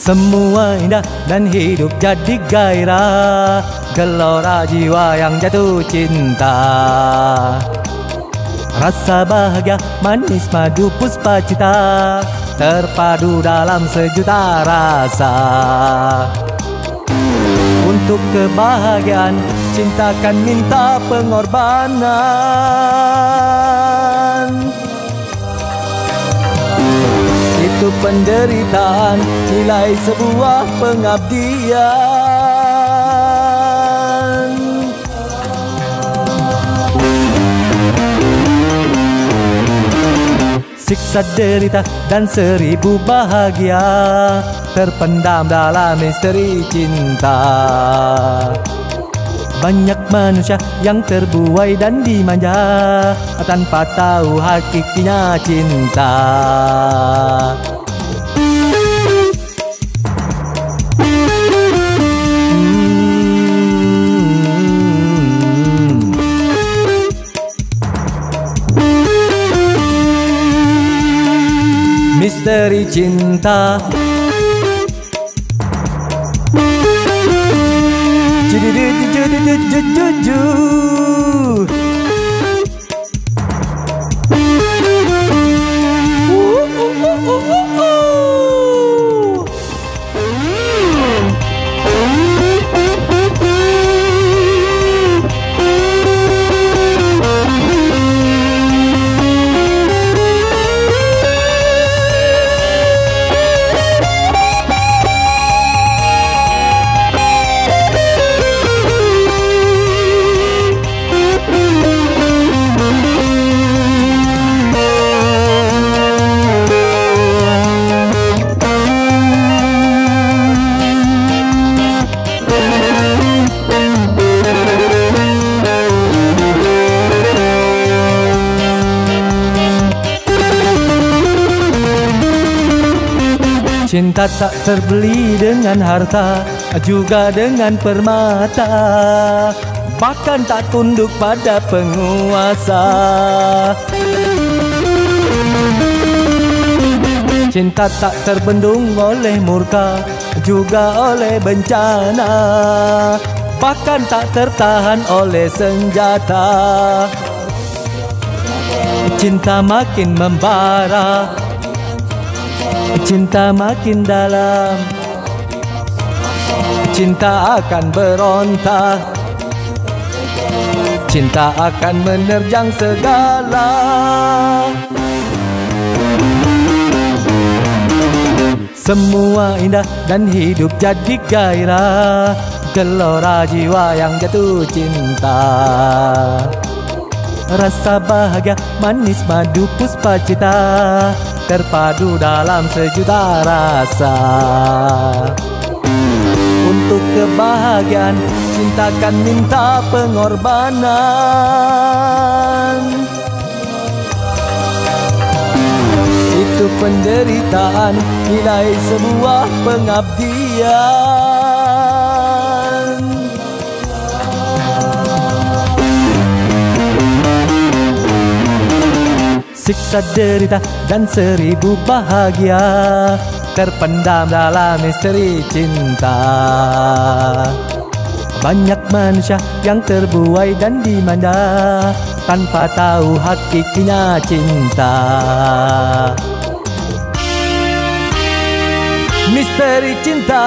Semua indah dan hidup jadi gairah, gelora jiwa yang jatuh cinta. Rasa bahagia manis madu puspa cita, terpadu dalam sejuta rasa. Untuk kebahagiaan cinta kan minta pengorbanan. Itu penderitaan nilai sebuah pengabdian. Siksa derita dan seribu bahagia terpendam dalam misteri cinta. Banyak manusia yang terbuai dan dimanja tanpa tahu hakikinya cinta. Misteri cinta. Ju-ju-ju-ju-ju-ju-ju. Cinta tak terbeli dengan harta, juga dengan permata, bahkan tak tunduk pada penguasa. Cinta tak terbendung oleh murka, juga oleh bencana, bahkan tak tertahan oleh senjata. Cinta makin membara, cinta makin dalam, cinta akan berontak, cinta akan menerjang segala. Semua indah dan hidup jadi gairah, gelora jiwa yang jatuh cinta. Rasa bahagia manis madu puspa cita, terpadu dalam sejuta rasa. Untuk kebahagiaan cinta kan minta pengorbanan. Itu penderitaan nilai sebuah pengabdian. Siksa derita dan seribu bahagia terpendam dalam misteri cinta. Banyak manusia yang terbuai dan dimanja tanpa tahu hakikinya cinta. Misteri cinta.